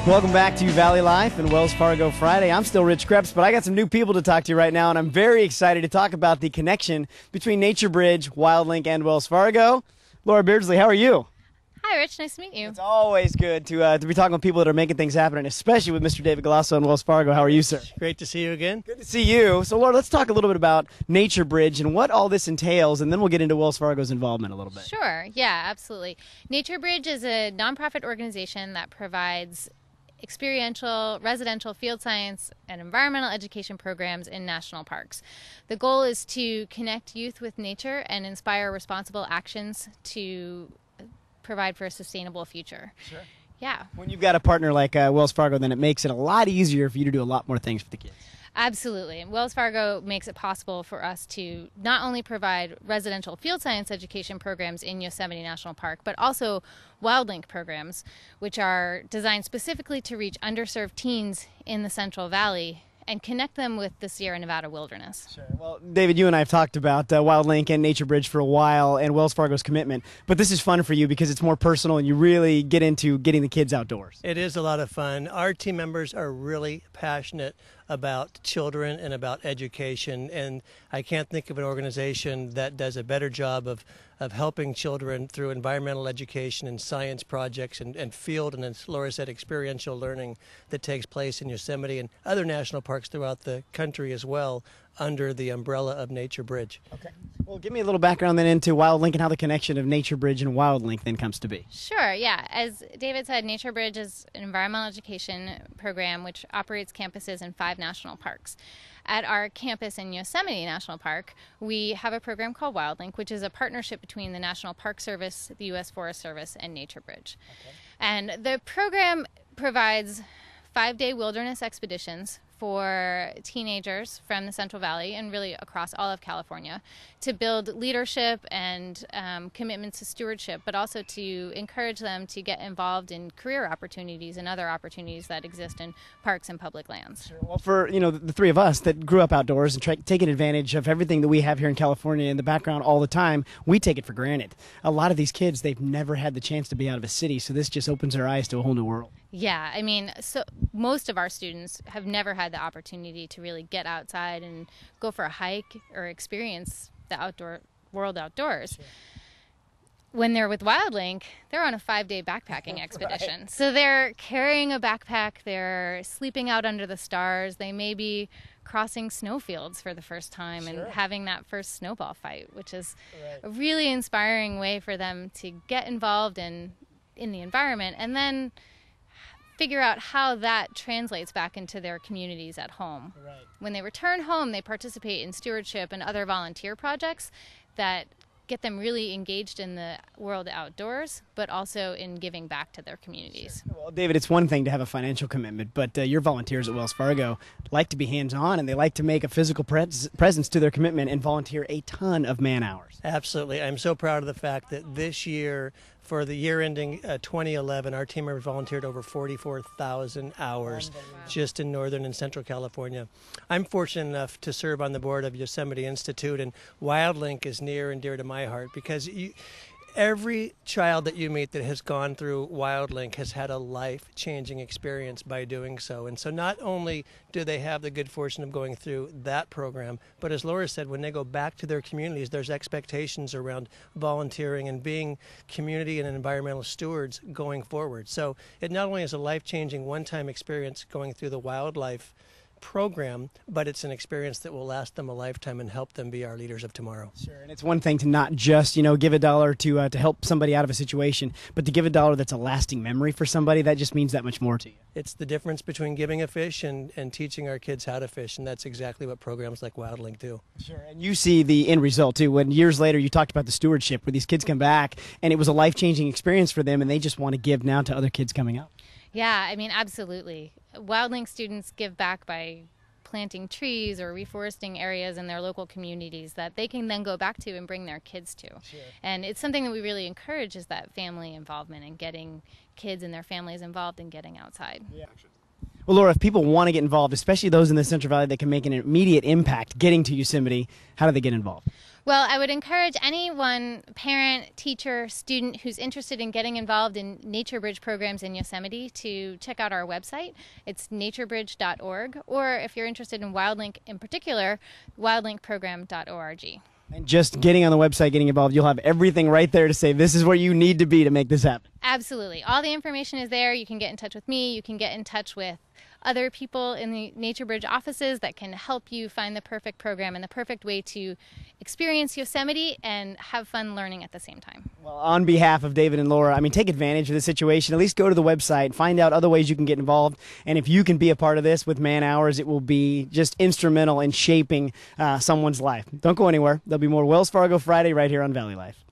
Welcome back to Valley Life and Wells Fargo Friday. I'm still Rich Krebs, but I got some new people to talk to right now, and I'm very excited to talk about the connection between Nature Bridge, WildLink, and Wells Fargo. Laura Beardsley, how are you? Hi, Rich. Nice to meet you. It's always good to be talking with people that are making things happen, and especially with Mr. David Galasso and Wells Fargo. How are you, sir? Great to see you again. Good to see you. So, Laura, let's talk a little bit about Nature Bridge and what all this entails, and then we'll get into Wells Fargo's involvement a little bit. Sure. Yeah, absolutely. Nature Bridge is a nonprofit organization that provides experiential, residential, field science, and environmental education programs in national parks. The goal is to connect youth with nature and inspire responsible actions to provide for a sustainable future. Sure. Yeah. When you've got a partner like Wells Fargo, then it makes it a lot easier for you to do a lot more things for the kids. Absolutely. Wells Fargo makes it possible for us to not only provide residential field science education programs in Yosemite National Park, but also WildLink programs, which are designed specifically to reach underserved teens in the Central Valley and connect them with the Sierra Nevada wilderness. Sure. Well, David, you and I have talked about WildLink and Nature Bridge for a while and Wells Fargo's commitment, but this is fun for you because it's more personal and you really get into getting the kids outdoors. It is a lot of fun. Our team members are really passionate about children and about education, and I can't think of an organization that does a better job of helping children through environmental education and science projects and field and, as Laura said, experiential learning that takes place in Yosemite and other national parks throughout the country as well under the umbrella of Nature Bridge. Okay. Well, give me a little background then into WildLink and how the connection of Nature Bridge and WildLink then comes to be. Sure, yeah. As David said, Nature Bridge is an environmental education program which operates campuses in 5 national parks. At our campus in Yosemite National Park, we have a program called WildLink, which is a partnership between the National Park Service, the U.S. Forest Service, and Nature Bridge. Okay. And the program provides 5-day wilderness expeditions for teenagers from the Central Valley and really across all of California to build leadership and commitments to stewardship, but also to encourage them to get involved in career opportunities and other opportunities that exist in parks and public lands. Sure. Well, for the 3 of us that grew up outdoors and taking advantage of everything that we have here in California in the background all the time, we take it for granted. A lot of these kids, they've never had the chance to be out of a city, so this just opens their eyes to a whole new world. Yeah, I mean, so most of our students have never had the opportunity to really get outside and go for a hike or experience the world outdoors. Sure. When they're with WildLink, they're on a 5-day backpacking expedition. Right. So they're carrying a backpack, they're sleeping out under the stars, they may be crossing snowfields for the first time. Sure. And having that first snowball fight, which is a really inspiring way for them to get involved in the environment and then figure out how that translates back into their communities at home. Right. When they return home, they participate in stewardship and other volunteer projects that get them really engaged in the world outdoors, but also in giving back to their communities. Sure. Well, David, it's one thing to have a financial commitment, but your volunteers at Wells Fargo like to be hands-on, and they like to make a physical presence to their commitment and volunteer a ton of man-hours. Absolutely. I'm so proud of the fact that this year, for the year ending 2011, our team members volunteered over 44,000 hours just in Northern and Central California. I'm fortunate enough to serve on the board of Yosemite Institute, and WildLink is near and dear to my heart because every child that you meet that has gone through WildLink has had a life-changing experience by doing so. And so not only do they have the good fortune of going through that program, but as Laura said, when they go back to their communities, there's expectations around volunteering and being community and environmental stewards going forward. So it not only is a life-changing one-time experience going through the wildlife program, but it's an experience that will last them a lifetime and help them be our leaders of tomorrow. Sure, and it's one thing to not just give $1 to help somebody out of a situation, but to give $1 that's a lasting memory for somebody. That just means that much more to you. It's the difference between giving a fish and teaching our kids how to fish, and that's exactly what programs like WildLink do. Sure, and you see the end result too. When years later you talked about the stewardship, where these kids come back and it was a life-changing experience for them, and they just want to give now to other kids coming up. Yeah, I mean, absolutely. WildLink students give back by planting trees or reforesting areas in their local communities that they can then go back to and bring their kids to. Sure. And it's something that we really encourage is that family involvement and getting kids and their families involved in getting outside. Yeah. Well, Laura, if people want to get involved, especially those in the Central Valley that can make an immediate impact getting to Yosemite, how do they get involved? Well, I would encourage anyone, parent, teacher, student who's interested in getting involved in Nature Bridge programs in Yosemite to check out our website. It's naturebridge.org, or if you're interested in WildLink in particular, wildlinkprogram.org. And just getting on the website, getting involved, you'll have everything right there to say this is where you need to be to make this happen. Absolutely. All the information is there. You can get in touch with me. You can get in touch with other people in the Nature Bridge offices that can help you find the perfect program and the perfect way to experience Yosemite and have fun learning at the same time. Well, on behalf of David and Laura, I mean, take advantage of the situation. At least go to the website, find out other ways you can get involved. And if you can be a part of this with man hours, it will be just instrumental in shaping someone's life. Don't go anywhere. There'll be more Wells Fargo Friday right here on Valley Life.